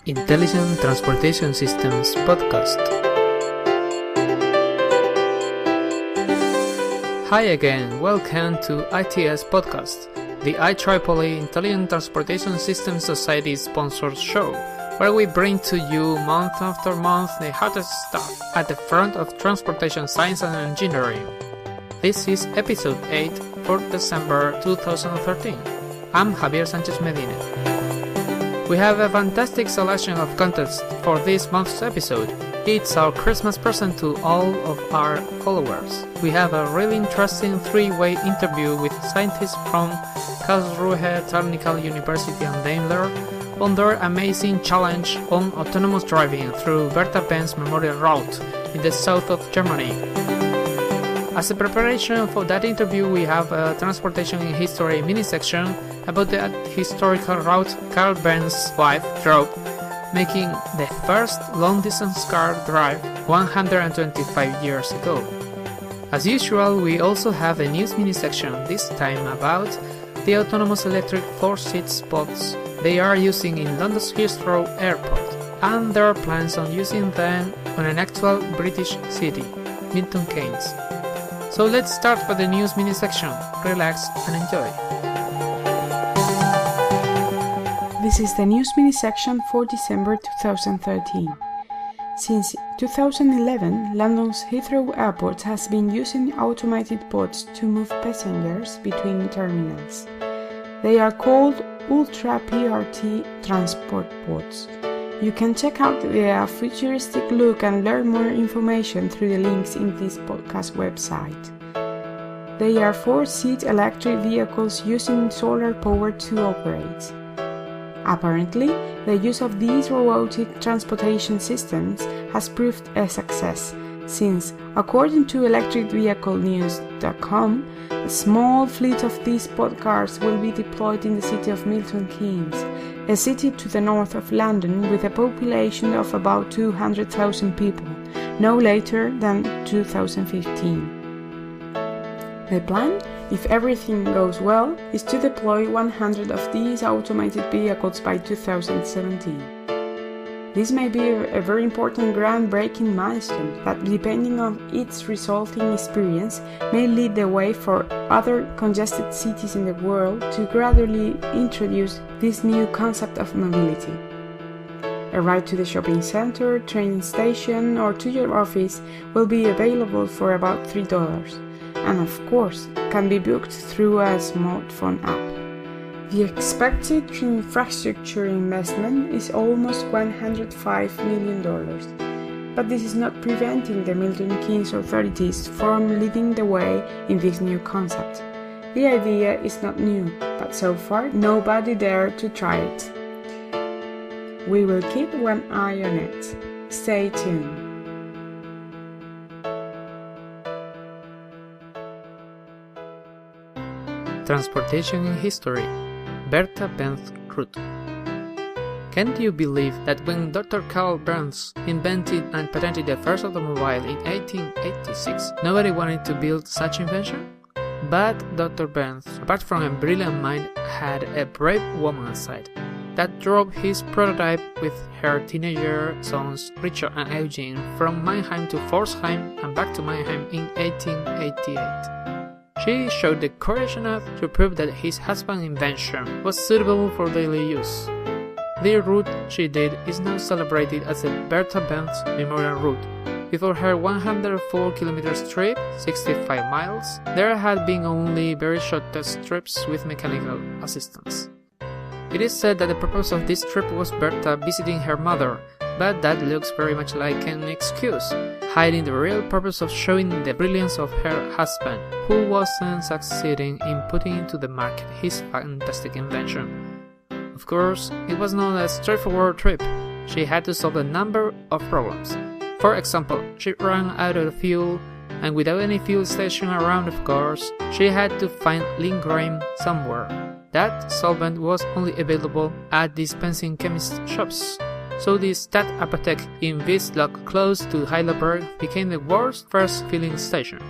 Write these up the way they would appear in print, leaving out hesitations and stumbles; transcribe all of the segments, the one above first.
Intelligent Transportation Systems Podcast. Hi again, welcome to ITSPodcast, the IEEE Intelligent Transportation Systems Society sponsored show, where we bring to you month after month the hottest stuff at the front of transportation science and engineering. This is episode 8 for December 2013. I'm Javier Sanchez Medina. We have a fantastic selection of content for this month's episode. It's our Christmas present to all of our followers. We have a really interesting three-way interview with scientists from Karlsruhe Technical University and Daimler on their amazing challenge on autonomous driving through Bertha Benz Memorial route in the south of Germany. As a preparation for that interview, we have a Transportation in History mini-section about the historical route Carl Benz's wife drove, making the first long-distance car drive 125 years ago. As usual, we also have a news mini-section, this time about the autonomous electric 4-seat spots they are using in London's Heathrow airport, and their plans on using them on an actual British city, Milton Keynes. So let's start with the news mini-section. Relax and enjoy. This is the news mini-section for December 2013. Since 2011, London's Heathrow Airport has been using automated bots to move passengers between terminals. They are called Ultra PRT transport bots. You can check out their futuristic look and learn more information through the links in this podcast website. They are 4-seat electric vehicles using solar power to operate. Apparently, the use of these robotic transportation systems has proved a success, since, according to electricvehiclenews.com, a small fleet of these pod cars will be deployed in the city of Milton Keynes, a city to the north of London with a population of about 200,000 people, no later than 2015. The plan, if everything goes well, is to deploy 100 of these automated vehicles by 2017. This may be a very important groundbreaking milestone that, depending on its resulting experience, may lead the way for other congested cities in the world to gradually introduce this new concept of mobility. A ride to the shopping center, train station, or to your office will be available for about $3, and of course can be booked through a smartphone app. The expected infrastructure investment is almost $105 million, but this is not preventing the Milton Keynes authorities from leading the way in this new concept. The idea is not new, but so far nobody dared to try it. We will keep one eye on it. Stay tuned. Transportation in History, Bertha Benz route. Can't you believe that when Dr. Carl Benz invented and patented the first automobile in 1886, nobody wanted to build such invention? But Dr. Benz, apart from a brilliant mind, had a brave woman side that drove his prototype with her teenager sons Richard and Eugene from Mannheim to Pforzheim and back to Mannheim in 1888. She showed the courage enough to prove that his husband's invention was suitable for daily use. The route she did is now celebrated as the Bertha Benz Memorial route. Before her 104-kilometer trip, 65 miles, there had been only very short test trips with mechanical assistance. It is said that the purpose of this trip was Bertha visiting her mother, but that looks very much like an excuse, hiding the real purpose of showing the brilliance of her husband, who wasn't succeeding in putting into the market his fantastic invention. Of course, it was not a straightforward trip. She had to solve a number of problems. For example, she ran out of fuel, and without any fuel station around, of course, she had to find Lindgren somewhere. That solvent was only available at dispensing chemist shops. So the Stat Apotheke in Wiesloch, close to Heidelberg, became the world's first filling station.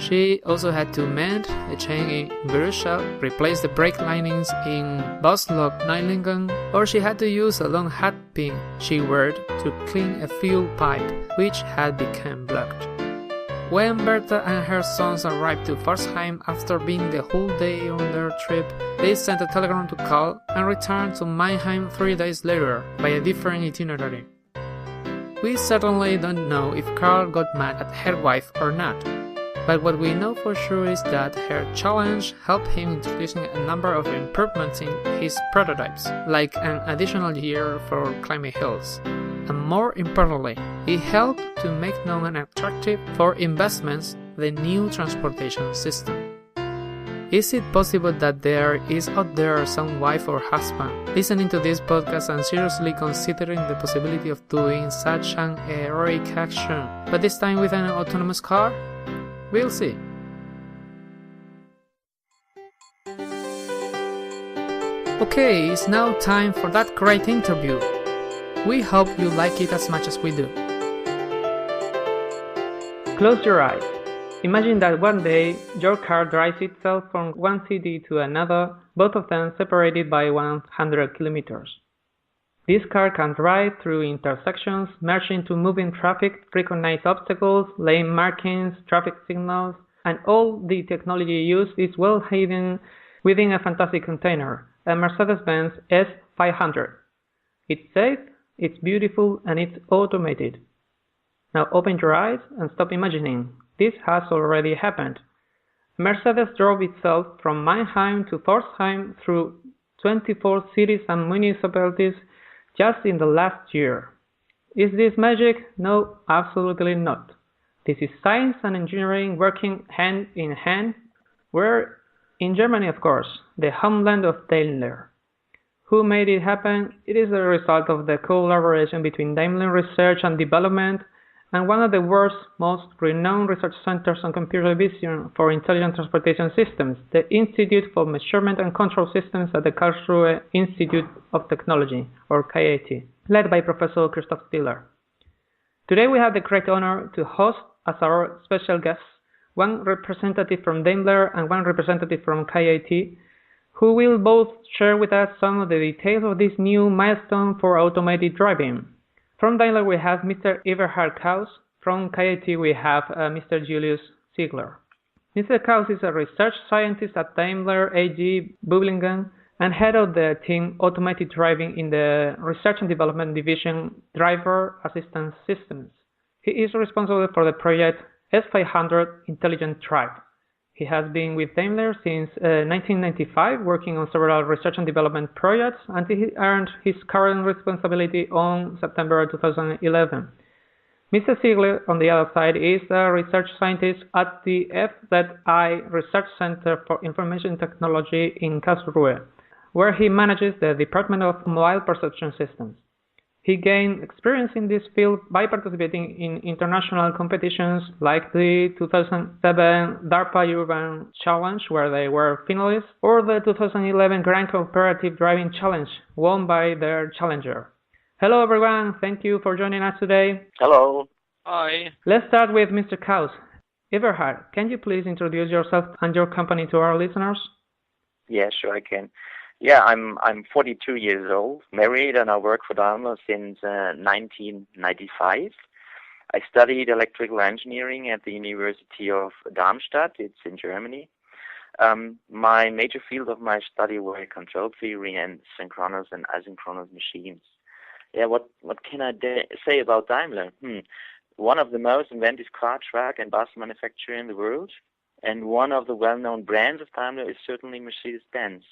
She also had to mend a chain in Borussia, replace the brake linings in Boslog-Neilingen, or she had to use a long hat pin she wore to clean a fuel pipe which had become blocked. When Bertha and her sons arrived to Pforzheim after being the whole day on their trip, they sent a telegram to Karl and returned to Mannheim 3 days later by a different itinerary. We certainly don't know if Karl got mad at her wife or not, but what we know for sure is that her challenge helped him introducing a number of improvements in his prototypes, like an additional year for climbing hills. And more importantly, it helped to make known and attractive for investments the new transportation system. Is it possible that there is out there some wife or husband listening to this podcast and seriously considering the possibility of doing such an heroic action, but this time with an autonomous car? We'll see. Okay, it's now time for that great interview. We hope you like it as much as we do. Close your eyes. Imagine that one day your car drives itself from one city to another, both of them separated by 100 kilometers. This car can drive through intersections, merge into moving traffic, recognize obstacles, lane markings, traffic signals, and all the technology used is well hidden within a fantastic container, a Mercedes-Benz S500. It's safe, it's beautiful, and it's automated. Now open your eyes and stop imagining. This has already happened. Mercedes drove itself from Mannheim to Pforzheim through 24 cities and municipalities just in the last year. Is this magic? No, absolutely not. This is science and engineering working hand in hand. We're in Germany, of course, the homeland of Daimler. Who made it happen? It is the result of the collaboration between Daimler Research and Development and one of the world's most renowned research centers on computer vision for intelligent transportation systems, the Institute for Measurement and Control Systems at the Karlsruhe Institute of Technology, or KIT, led by Professor Christoph Stiller. Today we have the great honor to host as our special guests one representative from Daimler and one representative from KIT, who will both share with us some of the details of this new milestone for automated driving. From Daimler we have Mr. Eberhard Kaus. From KIT we have Mr. Julius Ziegler. Mr. Kaus is a research scientist at Daimler AG Böblingen and head of the team Automated Driving in the Research and Development Division Driver Assistance Systems. He is responsible for the project S500 Intelligent Drive. He has been with Daimler since 1995, working on several research and development projects, until he earned his current responsibility on September 2011. Mr. Ziegler, on the other side, is a research scientist at the FZI Research Center for Information Technology in Karlsruhe, where he manages the Department of Mobile Perception Systems. He gained experience in this field by participating in international competitions like the 2007 DARPA Urban Challenge, where they were finalists, or the 2011 Grand Cooperative Driving Challenge, won by their challenger. Hello everyone, thank you for joining us today. Hello. Hi. Let's start with Mr. Kaus. Eberhard, can you please introduce yourself and your company to our listeners? Yeah, sure I can. Yeah, I'm 42 years old, married, and I work for Daimler since 1995. I studied electrical engineering at the University of Darmstadt. It's in Germany. My major field of my study were control theory and synchronous and asynchronous machines. Yeah, what can I say about Daimler? One of the most inventive car, truck, and bus manufacturers in the world, and one of the well-known brands of Daimler is certainly Mercedes-Benz.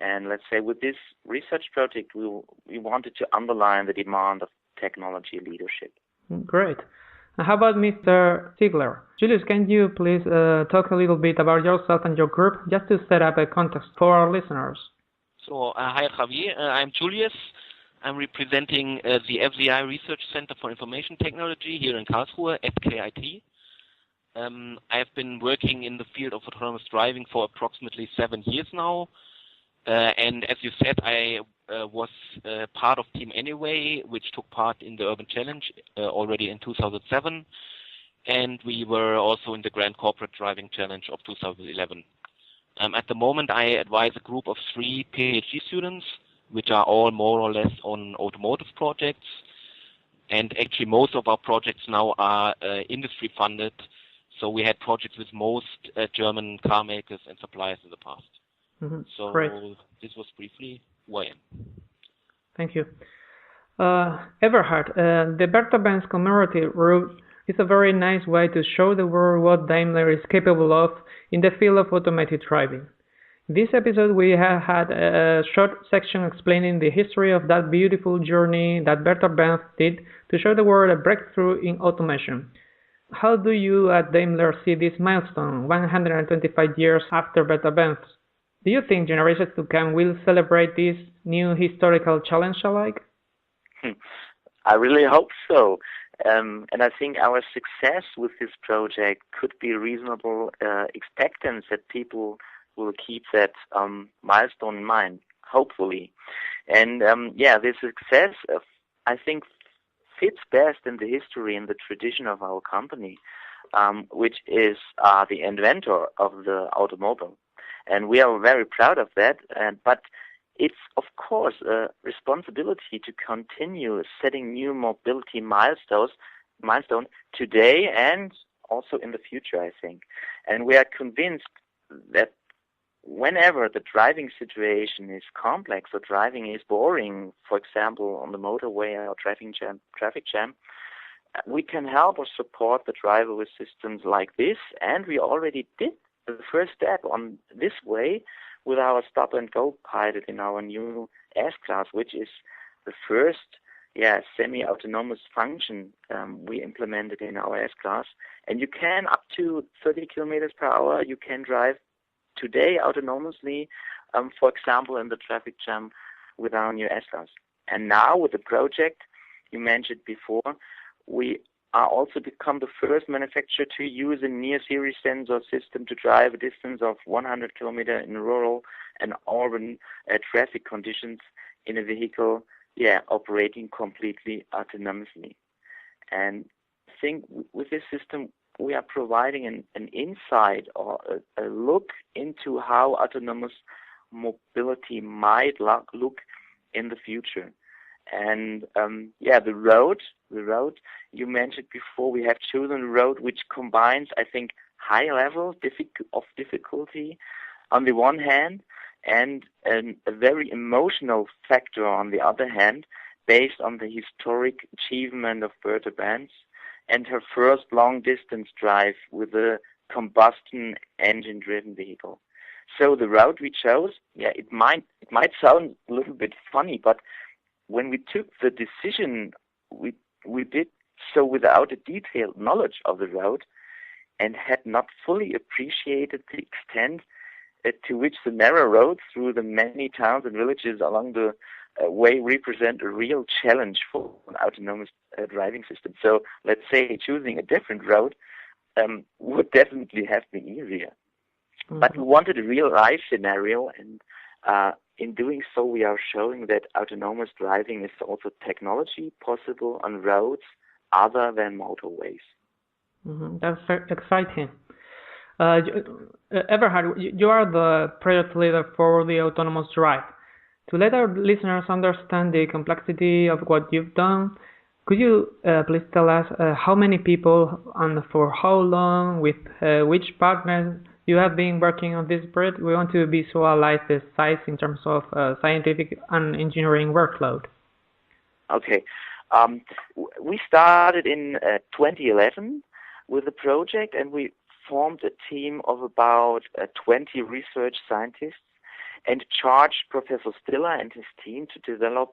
And let's say with this research project, we wanted to underline the demand of technology leadership. Great. How about Mr. Ziegler? Julius, can you please talk a little bit about yourself and your group, just to set up a context for our listeners? So, hi Javier, I'm Julius. I'm representing the FZI Research Center for Information Technology here in Karlsruhe at KIT. I've been working in the field of autonomous driving for approximately 7 years now. And as you said, I was part of Team Anyway, which took part in the Urban Challenge already in 2007. and we were also in the Grand Corporate Driving Challenge of 2011. At the moment, I advise a group of 3 PhD students, which are all more or less on automotive projects. And actually, most of our projects now are industry funded. So we had projects with most German car makers and suppliers in the past. Mm-hmm. So Great. this was briefly who I am. Thank you. Everhard, the Bertha Benz commemorative route is a very nice way to show the world what Daimler is capable of in the field of automated driving. In this episode, we have had a short section explaining the history of that beautiful journey that Bertha Benz did to show the world a breakthrough in automation. How do you at Daimler see this milestone, 125 years after Bertha Benz? Do you think generations to come will celebrate this new historical challenge alike? I really hope so. And I think our success with this project could be reasonable expectance that people will keep that milestone in mind, hopefully. And this success, I think, fits best in the history and the tradition of our company, which is the inventor of the automobile. And we are very proud of that. But it's, of course, a responsibility to continue setting new mobility milestone today and also in the future, I think. And we are convinced that whenever the driving situation is complex or driving is boring, for example, on the motorway or traffic jam, we can help or support the driver with systems like this. And we already did the first step on this way with our stop-and-go pilot in our new S-Class, which is the first semi-autonomous function we implemented in our S-Class. And you can, up to 30 kilometers per hour, you can drive today autonomously, for example, in the traffic jam with our new S-Class. And now with the project you mentioned before, we are also become the first manufacturer to use a near-series sensor system to drive a distance of 100 kilometers in rural and urban traffic conditions in a vehicle, operating completely autonomously. And I think with this system, we are providing an insight or a look into how autonomous mobility might look in the future. And the road you mentioned before, we have chosen a road which combines, I think, high level of difficulty on the one hand and a very emotional factor on the other hand, based on the historic achievement of Bertha Benz and her first long-distance drive with a combustion engine-driven vehicle. So the route we chose, it might sound a little bit funny, but when we took the decision, we did so without a detailed knowledge of the road and had not fully appreciated the extent to which the narrow roads through the many towns and villages along the way represent a real challenge for an autonomous driving system. So let's say choosing a different road would definitely have been easier. Mm-hmm. But we wanted a real life scenario, and in doing so we are showing that autonomous driving is also technology possible on roads other than motorways. Mm-hmm. That's very exciting. Everhard, you are the project leader for the autonomous drive. To let our listeners understand the complexity of what you've done, could you please tell us how many people and for how long, with which partners you have been working on this project? We want to visualize the size in terms of scientific and engineering workload. Okay. We started in 2011 with the project, and we formed a team of about 20 research scientists and charged Professor Stiller and his team to develop,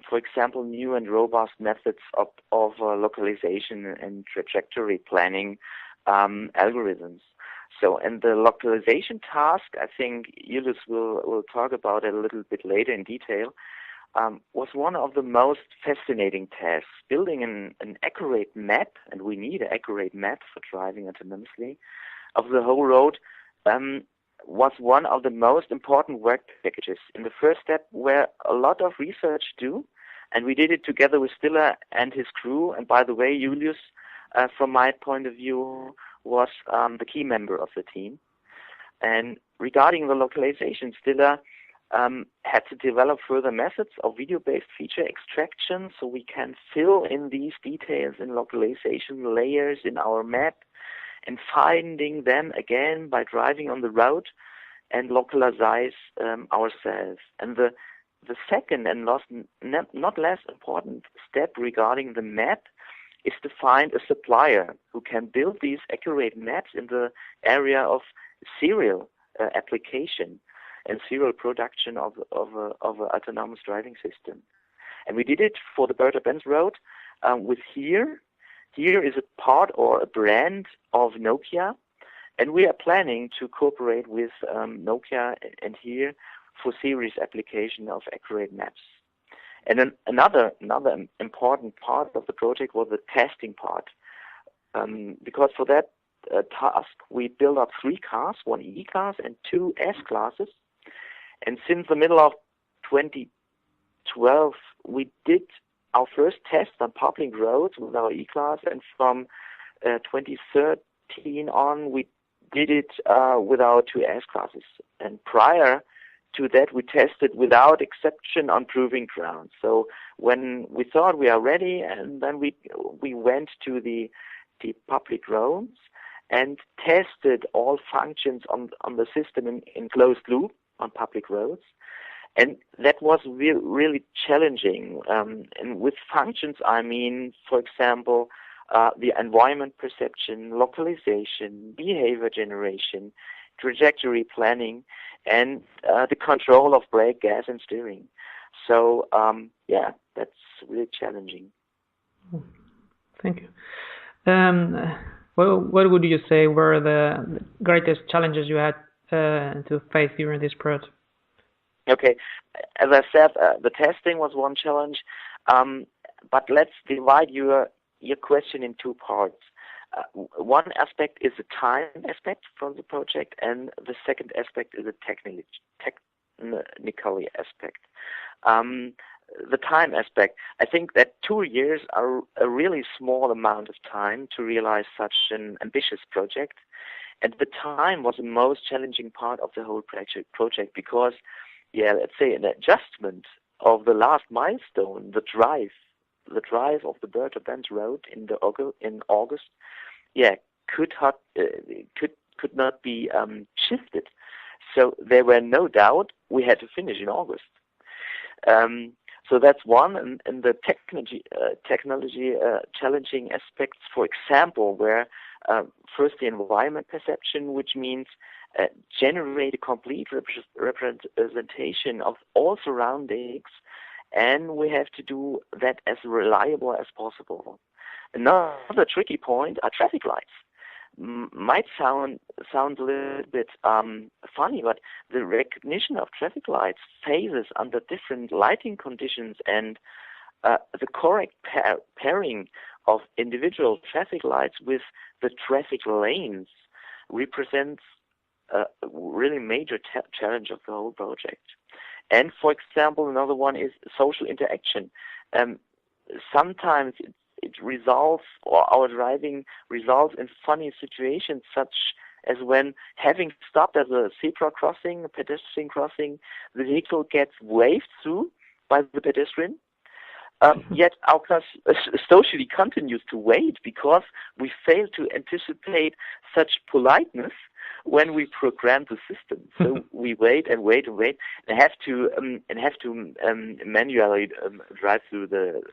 for example, new and robust methods of localization and trajectory planning algorithms. So, and the localization task, I think Julius will talk about it a little bit later in detail, was one of the most fascinating tasks. Building an accurate map, and we need an accurate map for driving autonomously, of the whole road, was one of the most important work packages. In the first step, where a lot of research do, and we did it together with Stiller and his crew. And by the way, Julius from my point of view, was the key member of the team. And regarding the localization, Stiller had to develop further methods of video-based feature extraction so we can fill in these details in localization layers in our map and finding them again by driving on the road and localize ourselves. And the second and not less important step regarding the map is to find a supplier who can build these accurate maps in the area of serial application and serial production of an autonomous driving system. And we did it for the Bertha Benz Road with Here. Here is a part or a brand of Nokia, and we are planning to cooperate with Nokia and Here for series application of accurate maps. And then another important part of the project was the testing part, because for that task we built up 3 cars, 1 E class and 2 S classes. And since the middle of 2012, we did our first test on public roads with our E class, and from 2013 on, we did it with our 2 S classes. And prior to that, we tested without exception on proving ground. So when we thought we are ready, and then we went to the public roads and tested all functions on the system in closed loop on public roads. And that was really challenging. And with functions, I mean, for example, the environment perception, localization, behavior generation, trajectory planning, and the control of brake, gas, and steering. So, that's really challenging. Thank you. Well, what would you say were the greatest challenges you had to face during this project? Okay, as I said, the testing was one challenge, but let's divide your question in 2 parts. One aspect is the time aspect from the project, and the second aspect is the technical aspect. The time aspect, I think that 2 years are a really small amount of time to realize such an ambitious project, and the time was the most challenging part of the whole project because, let's say an adjustment of the last milestone, the drive of the Bertha Benz Road in August, could not be shifted. So there were no doubt we had to finish in August. So that's one, and the technology challenging aspects, for example, where first the environment perception, which means generate a complete representation of all surroundings, and we have to do that as reliable as possible. Another tricky point are traffic lights. Might sound a little bit funny, but the recognition of traffic lights phases under different lighting conditions, and the correct pairing of individual traffic lights with the traffic lanes represents a really major challenge of the whole project. And for example, another one is social interaction. Sometimes it results, or our driving results in funny situations, such as when having stopped at a zebra crossing, a pedestrian crossing, the vehicle gets waved through by the pedestrian. Yet our class socially continues to wait because we fail to anticipate such politeness when we program the system. So we wait and wait and wait, and have to manually drive through the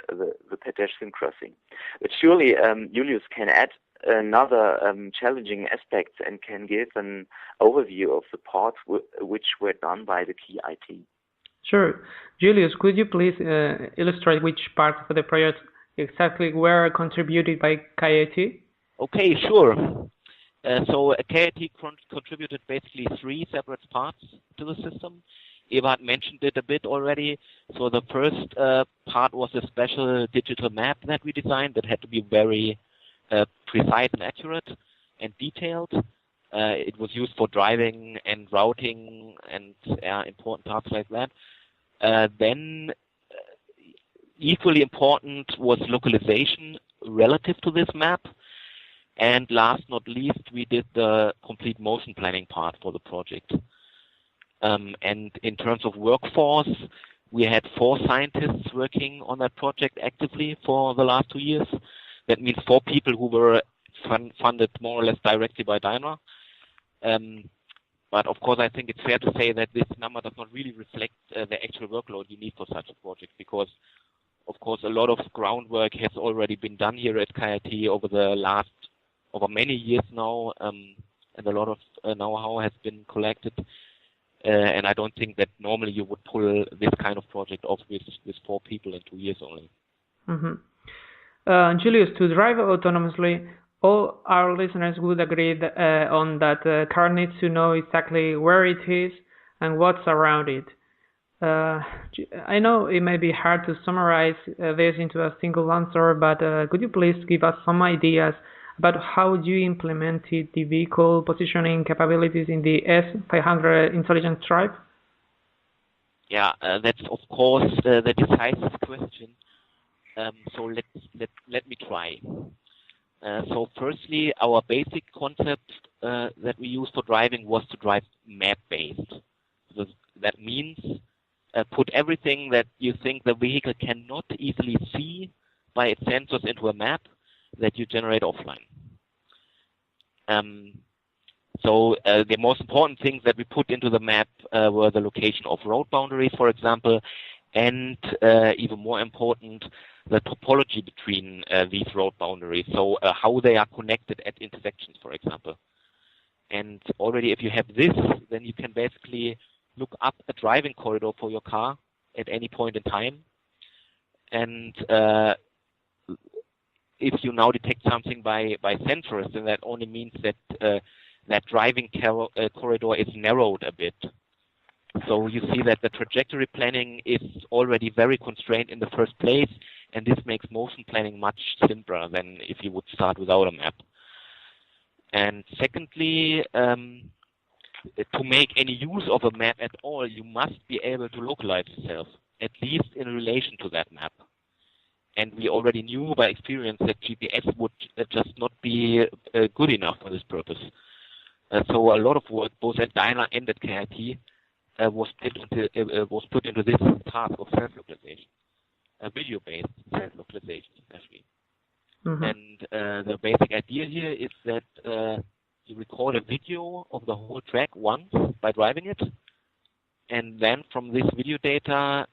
pedestrian crossing. But surely Julius can add another challenging aspect and can give an overview of the parts which were done by the key IT. Sure. Julius, could you please illustrate which parts of the project exactly were contributed by KIT? Okay, sure. So KIT contributed basically 3 separate parts to the system. Eva mentioned it a bit already. So the first part was a special digital map that we designed that had to be very precise and accurate and detailed. It was used for driving and routing and important parts like that. Then equally important was localization relative to this map. And last not least, we did the complete motion planning part for the project. And in terms of workforce, we had 4 scientists working on that project actively for the last 2 years. That means 4 people who were funded more or less directly by Daimler. But of course, I think it's fair to say that this number does not really reflect the actual workload you need for such a project, because, of course, a lot of groundwork has already been done here at KIT over many years now, and a lot of know-how has been collected. And I don't think that normally you would pull this kind of project off with 4 people in 2 years only. Mm-hmm. Julius, to drive autonomously, all our listeners would agree on that the car needs to know exactly where it is and what's around it. I know it may be hard to summarize this into a single answer, but could you please give us some ideas about how you implemented the vehicle positioning capabilities in the S500 intelligent drive? Yeah, that's of course the decisive question. So let me try. So firstly, our basic concept that we used for driving was to drive map-based. So that means put everything that you think the vehicle cannot easily see by its sensors into a map that you generate offline. So the most important things that we put into the map were the location of road boundaries, for example, and even more important, the topology between these road boundaries, so how they are connected at intersections, for example. And already if you have this, then you can basically look up a driving corridor for your car at any point in time. And if you now detect something by sensors, then that only means that that driving corridor is narrowed a bit. So you see that the trajectory planning is already very constrained in the first place, and this makes motion planning much simpler than if you would start without a map. And secondly, to make any use of a map at all, you must be able to localize yourself, at least in relation to that map. And we already knew by experience that GPS would just not be good enough for this purpose. So a lot of work, both at Daimler and at KIT, was put into this task of self-localization, video-based self-localization, especially. Mm-hmm. And the basic idea here is that you record a video of the whole track once by driving it, and then from this video data,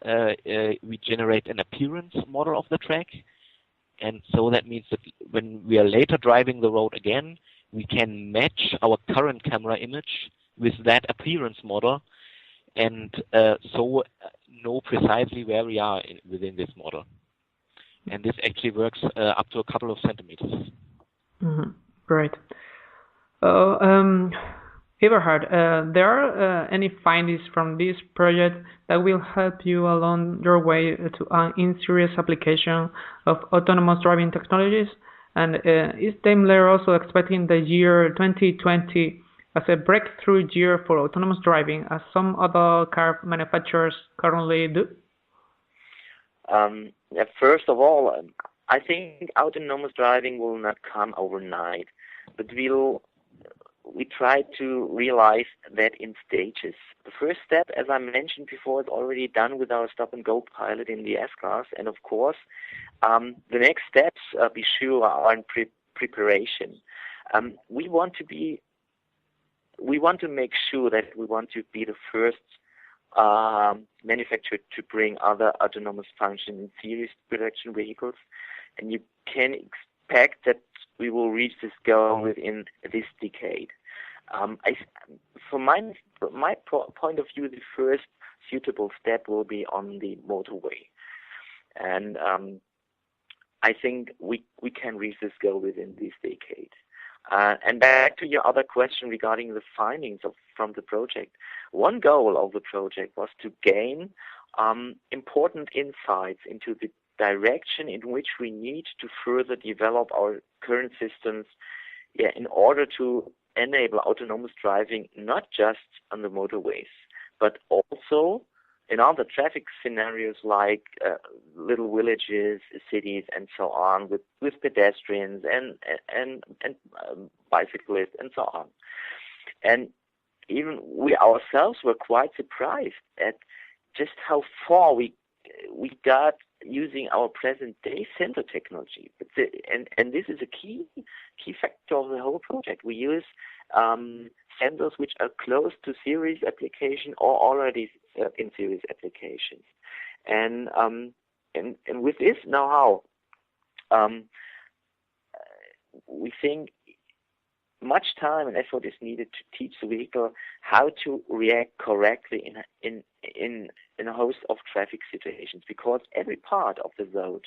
we generate an appearance model of the track. And so that means that when we are later driving the road again, we can match our current camera image with that appearance model, and so know precisely where we are within this model. And this actually works up to a couple of centimeters. Mm-hmm. Great. Eberhard, there are any findings from this project that will help you along your way to an in-series application of autonomous driving technologies? And is Daimler also expecting the year 2020 as a breakthrough year for autonomous driving, as some other car manufacturers currently do? First of all, I think autonomous driving will not come overnight, but we try to realize that in stages. The first step, as I mentioned before, is already done with our stop-and-go pilot in the S-Class, and of course, the next steps, be sure, are in preparation. We want to make sure that we want to be the first manufacturer to bring other autonomous function in series production vehicles, and you can expect that we will reach this goal within this decade. From my point of view, the first suitable step will be on the motorway, and I think we can reach this goal within this decade. And back to your other question regarding the findings from the project. One goal of the project was to gain important insights into the direction in which we need to further develop our current systems in order to enable autonomous driving not just on the motorways, but also in other traffic scenarios like little villages, cities, and so on, with pedestrians and bicyclists and so on. And even we ourselves were quite surprised at just how far we got using our present-day sensor technology. And this is a key factor of the whole project. We use sensors which are close to series application or already in series applications. And with this know-how, we think much time and effort is needed to teach the vehicle how to react correctly in a host of traffic situations, because every part of the road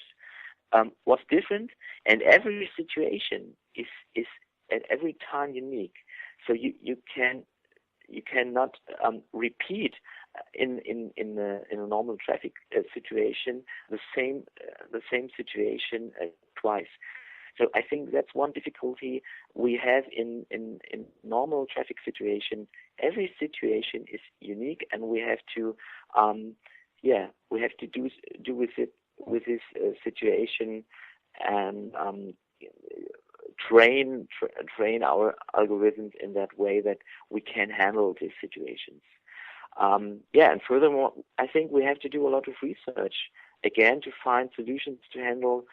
was different, and every situation is at every time unique. So you cannot repeat in a normal traffic situation the same situation twice. So I think that's one difficulty we have in normal traffic situation. Every situation is unique, and we have to do with this situation and train our algorithms in that way that we can handle these situations. And furthermore, I think we have to do a lot of research again to find solutions to handle,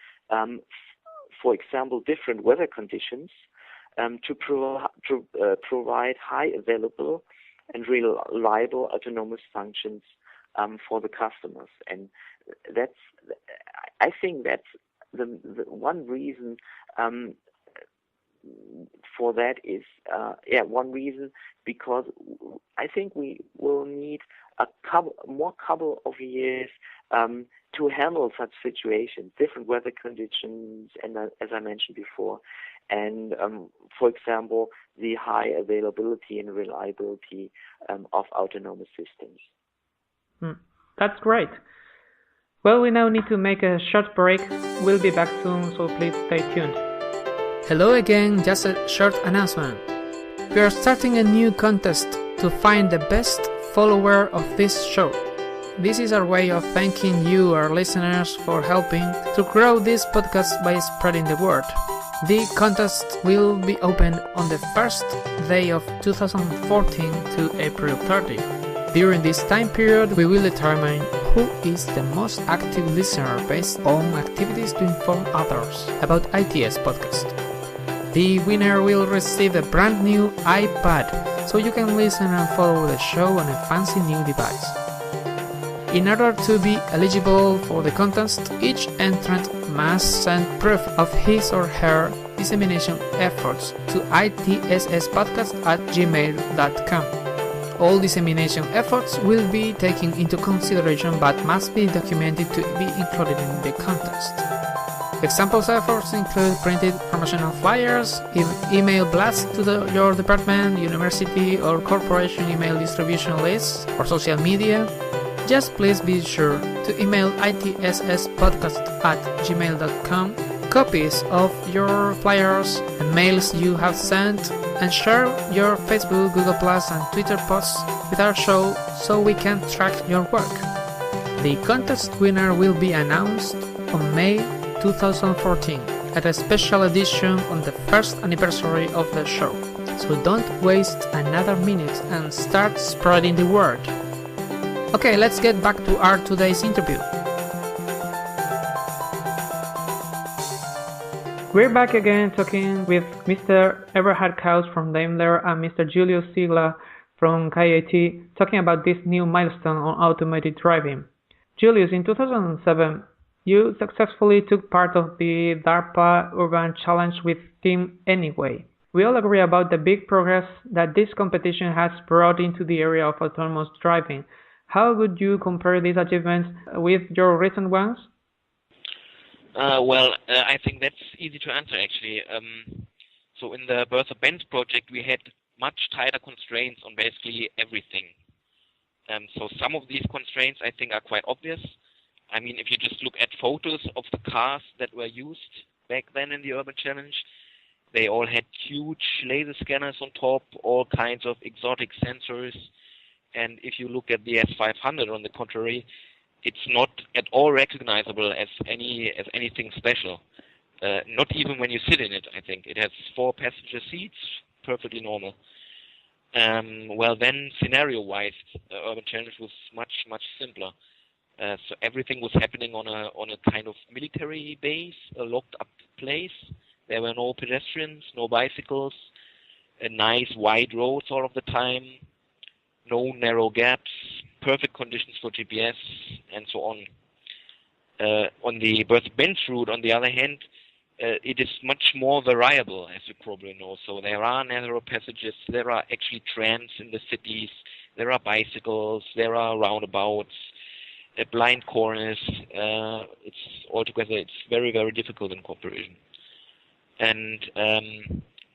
for example, different weather conditions, to provide high available and reliable autonomous functions for the customers. And I think that's the one reason for that is one reason, because I think we will need a couple of years to handle such situations, different weather conditions, and as I mentioned before, and for example, the high availability and reliability of autonomous systems. That's great. Well, we now need to make a short break. We'll be back soon, so please stay tuned. Hello again, just a short announcement. We are starting a new contest to find the best follower of this show. This is our way of thanking you, our listeners, for helping to grow this podcast by spreading the word. The contest will be open on the first day of 2014 to April 30. During this time period, we will determine who is the most active listener based on activities to inform others about ITSPodcast. The winner will receive a brand new iPad, so you can listen and follow the show on a fancy new device. In order to be eligible for the contest, each entrant must send proof of his or her dissemination efforts to ITSPodcast@gmail.com. All dissemination efforts will be taken into consideration but must be documented to be included in the contest. Examples efforts include printed promotional flyers, email blasts to your department, university, or corporation email distribution lists, or social media. Just please be sure to email ITSPodcast@gmail.com copies of your flyers and mails you have sent, and share your Facebook, Google+, and Twitter posts with our show so we can track your work. The contest winner will be announced on May 2014 at a special edition on the first anniversary of the show. So don't waste another minute and start spreading the word. Okay, let's get back to our today's interview. We're back again talking with Mr. Eberhard Kaus from Daimler and Mr. Julius Ziegler from KIT, talking about this new milestone on automated driving. Julius, in 2007, you successfully took part of the DARPA Urban Challenge with Team Anyway. We all agree about the big progress that this competition has brought into the area of autonomous driving. How would you compare these achievements with your recent ones? I think that's easy to answer, actually. So in the Bertha Benz project, we had much tighter constraints on basically everything. So some of these constraints, I think, are quite obvious. I mean, if you just look at photos of the cars that were used back then in the Urban Challenge, they all had huge laser scanners on top, all kinds of exotic sensors. And if you look at the S500, on the contrary, it's not at all recognizable as anything special. Not even when you sit in it, I think. It has 4 passenger seats, perfectly normal. Well, then, scenario-wise, the Urban Challenge was much, much simpler. So everything was happening on a kind of military base, a locked-up place. There were no pedestrians, no bicycles, nice wide roads all of the time, no narrow gaps, perfect conditions for GPS, and so on. On the Bertha Benz route, on the other hand, it is much more variable, as you probably know. So there are narrow passages, there are actually trams in the cities, there are bicycles, there are roundabouts, blind corners. It's very, very difficult in cooperation. And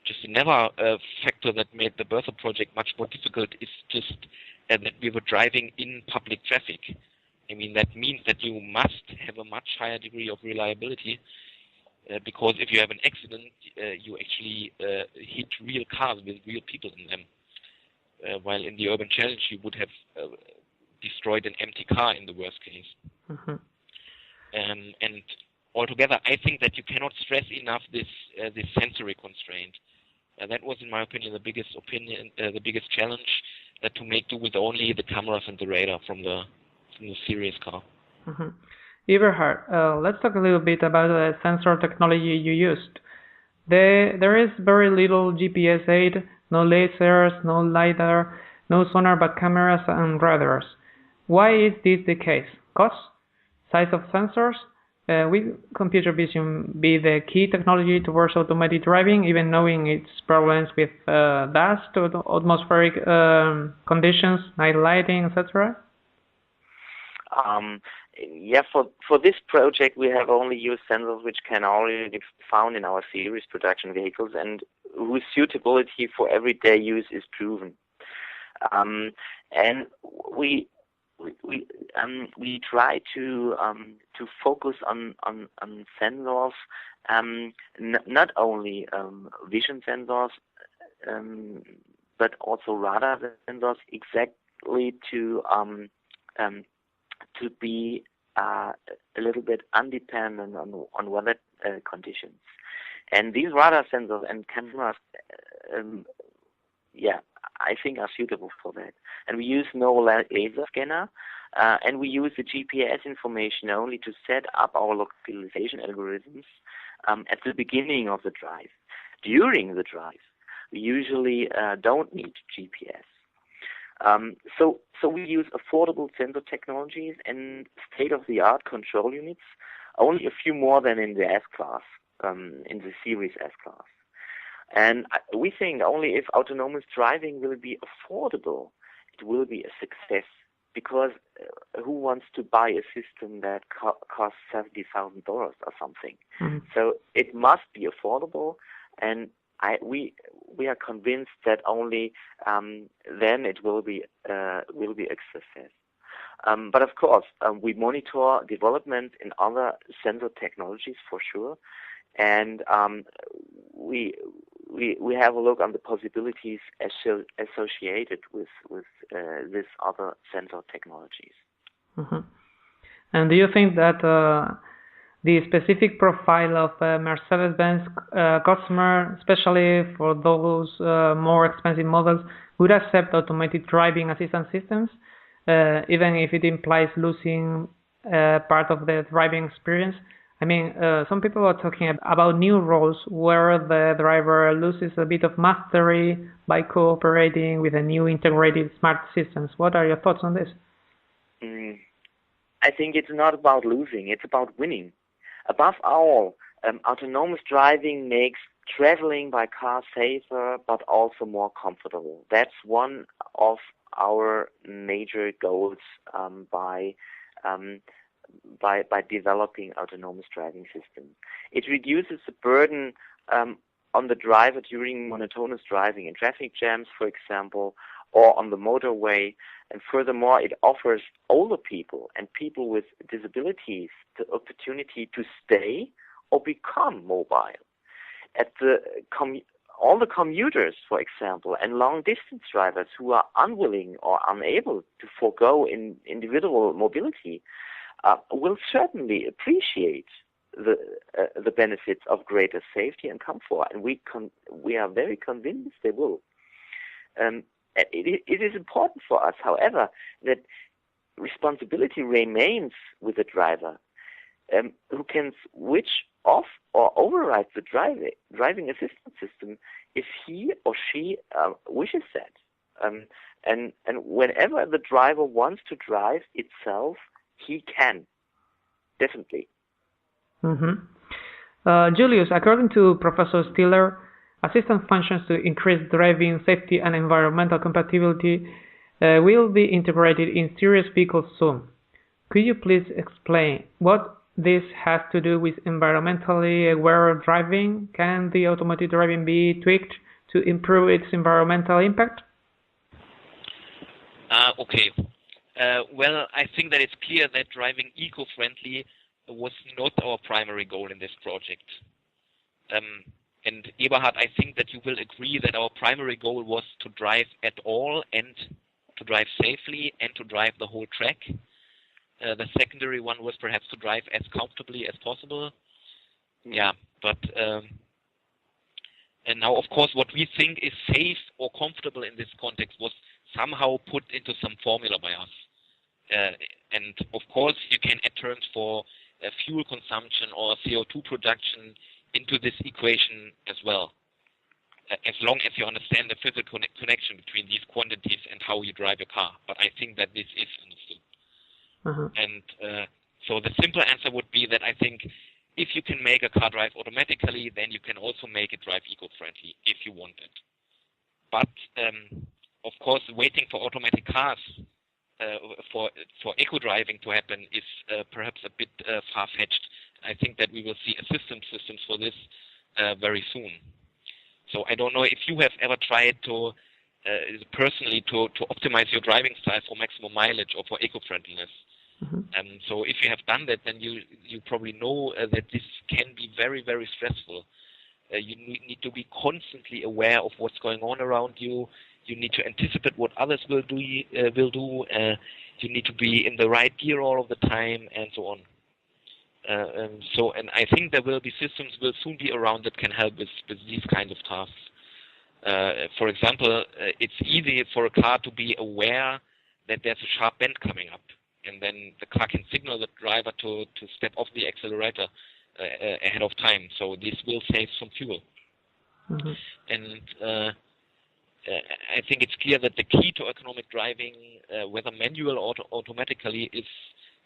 just another factor that made the Bertha project much more difficult is just that we were driving in public traffic. I mean, that means that you must have a much higher degree of reliability, because if you have an accident, you actually hit real cars with real people in them. While in the Urban Challenge, you would have destroyed an empty car in the worst case. Mm-hmm. And altogether, I think that you cannot stress enough this sensory constraint. That was, in my opinion, the biggest challenge, to make do with only the cameras and the radar from the series car. Mm-hmm. Eberhard, let's talk a little bit about the sensor technology you used. There is very little GPS aid, no lasers, no LiDAR, no sonar, but cameras and radars. Why is this the case? Cost? Size of sensors? Will computer vision be the key technology towards automated driving, even knowing its problems with dust, or atmospheric conditions, night lighting, etc.? For this project, we have only used sensors which can already be found in our series production vehicles and whose suitability for everyday use is proven. And we try to focus on sensors, not only vision sensors, but also radar sensors, exactly to be a little bit independent on weather conditions. And these radar sensors and cameras, I think are suitable for that. And we use no laser scanner, and we use the GPS information only to set up our localization algorithms at the beginning of the drive. During the drive, we usually don't need GPS. So we use affordable sensor technologies and state-of-the-art control units, only a few more than in the S-Class, in the Series S-Class. And we think only if autonomous driving will be affordable, it will be a success, because who wants to buy a system that costs $70,000 or something? Mm-hmm. So it must be affordable, and we are convinced that only then it will be a success. But of course, we monitor development in other sensor technologies for sure, and we have a look on the possibilities associated with these other sensor technologies. Mm-hmm. And do you think that the specific profile of Mercedes-Benz customer, especially for those more expensive models, would accept automated driving assistance systems, even if it implies losing part of the driving experience? I mean, some people are talking about new roles where the driver loses a bit of mastery by cooperating with a new integrated smart systems. What are your thoughts on this? I think it's not about losing, it's about winning. Above all, autonomous driving makes traveling by car safer, but also more comfortable. That's one of our major goals by developing autonomous driving systems. It reduces the burden on the driver during monotonous driving in traffic jams, for example, or on the motorway. And furthermore, it offers older people and people with disabilities the opportunity to stay or become mobile. All the commuters, for example, and long-distance drivers who are unwilling or unable to forego individual mobility, will certainly appreciate the benefits of greater safety and comfort, and we are very convinced they will. It is important for us, however, that responsibility remains with the driver, who can switch off or override the driving assistance system if he or she wishes that. And whenever the driver wants to drive itself, he can. Definitely. Mm-hmm. Julius, according to Professor Stiller, assistance functions to increase driving safety and environmental compatibility will be integrated in serious vehicles soon. Could you please explain what this has to do with environmentally aware driving? Can the automated driving be tweaked to improve its environmental impact? Okay. Well, I think that it's clear that driving eco-friendly was not our primary goal in this project. And Eberhard, I think that you will agree that our primary goal was to drive at all and to drive safely and to drive the whole track. The secondary one was perhaps to drive as comfortably as possible. Yeah, but and now, of course, what we think is safe or comfortable in this context was somehow put into some formula by us. And of course, you can add terms for fuel consumption or CO2 production into this equation as well, as long as you understand the physical connection between these quantities and how you drive your car. But I think that this is understood. And so the simple answer would be that I think if you can make a car drive automatically, then you can also make it drive eco-friendly if you want it. But of course, waiting for automatic cars for eco-driving to happen is perhaps a bit far-fetched. I think that we will see assistance systems for this very soon. So I don't know if you have ever tried to personally to optimize your driving style for maximum mileage or for eco-friendliness. So if you have done that, then you probably know that this can be very, very stressful. You need to be constantly aware of what's going on around you. You need to anticipate what others will do. You need to be in the right gear all of the time, and so on. And I think there will be systems will soon be around that can help with these kinds of tasks. For example, it's easy for a car to be aware that there's a sharp bend coming up, and then the car can signal the driver to step off the accelerator ahead of time. So this will save some fuel. And I think it's clear that the key to economic driving, whether manual or automatically, is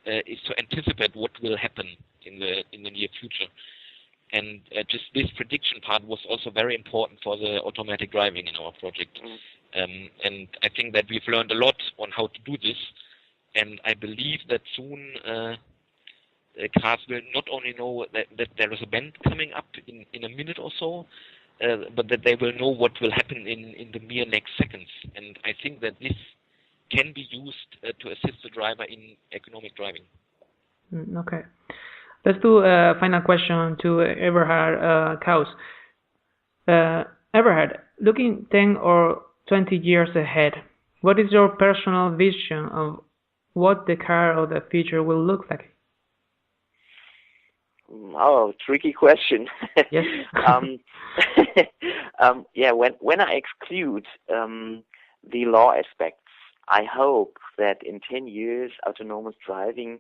to anticipate what will happen in the near future. And just this prediction part was also very important for the automatic driving in our project. And I think that we've learned a lot on how to do this. And I believe that soon cars will not only know that there is a bend coming up in a minute or so, but that they will know what will happen in the mere next seconds. And I think that this can be used to assist the driver in economic driving. Okay. Let's do a final question to Eberhard Kaus. Eberhard, looking 10 or 20 years ahead, what is your personal vision of what the car of the future will look like? Oh, tricky question. Yes. Yeah, when I exclude the law aspects, I hope that in 10 years, autonomous driving,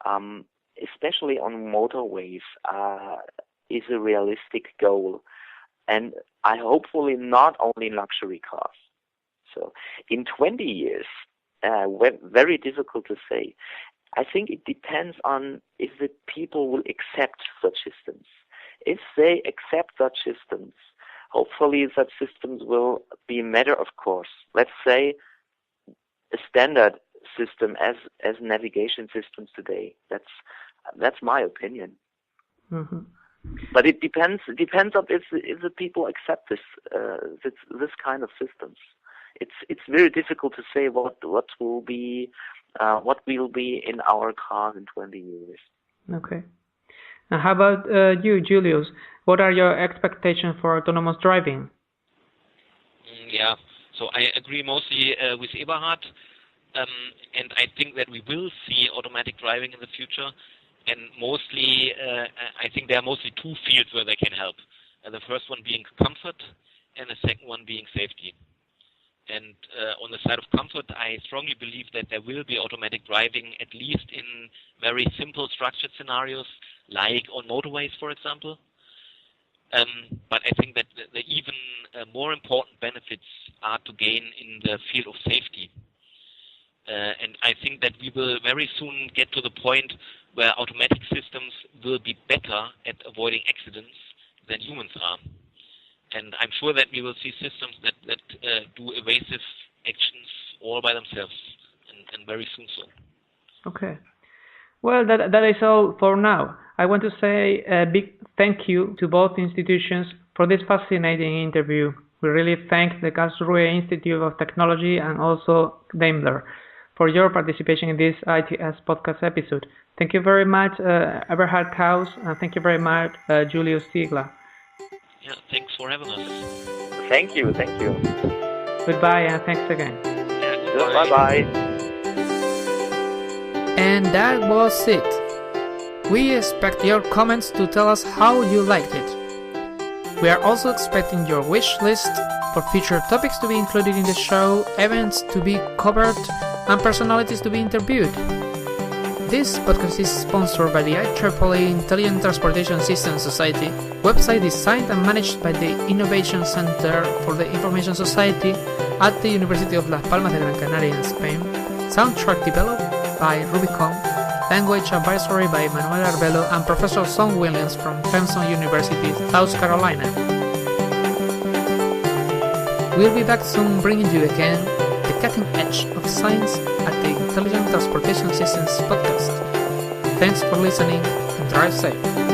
especially on motorways, is a realistic goal. And I hopefully not only in luxury cars. So in 20 years, very difficult to say. I think it depends on if the people will accept such systems. If they accept such systems, hopefully such systems will be a matter of course. Let's say a standard system as navigation systems today. That's my opinion. But it depends on if the people accept this kind of systems. It's very difficult to say what will be in our cars in 20 years. Okay. Now, how about you, Julius? What are your expectations for autonomous driving? Yeah, so I agree mostly with Eberhard. And I think that we will see automatic driving in the future. And mostly, I think there are mostly two fields where they can help. The first one being comfort, and the second one being safety. And on the side of comfort, I strongly believe that there will be automatic driving, at least in very simple structured scenarios, like on motorways, for example. But I think that the even more important benefits are to gain in the field of safety. And I think that we will very soon get to the point where automatic systems will be better at avoiding accidents than humans are. And I'm sure that we will see systems that do evasive actions all by themselves, and very soon so. Okay. Well, that is all for now. I want to say a big thank you to both institutions for this fascinating interview. We really thank the Karlsruhe Institute of Technology and also Daimler for your participation in this ITS podcast episode. Thank you very much, Eberhard Kaus, and thank you very much, Julius Ziegler. Yeah, thanks for having us. Thank you. Goodbye and thanks again. Yeah, Bye-bye. And that was it. We expect your comments to tell us how you liked it. We are also expecting your wish list for future topics to be included in the show, events to be covered, and personalities to be interviewed. This podcast is sponsored by the IEEE Intelligent Transportation Systems Society, website designed and managed by the Innovation Center for the Information Society at the University of Las Palmas de Gran Canaria in Spain, soundtrack developed by Rubicon, language advisory by Manuel Arbelo and Professor Son Williams from Clemson University, South Carolina. We'll be back soon bringing you again the cutting edge of science at the Intelligent Transportation Systems podcast. Thanks for listening and drive safe.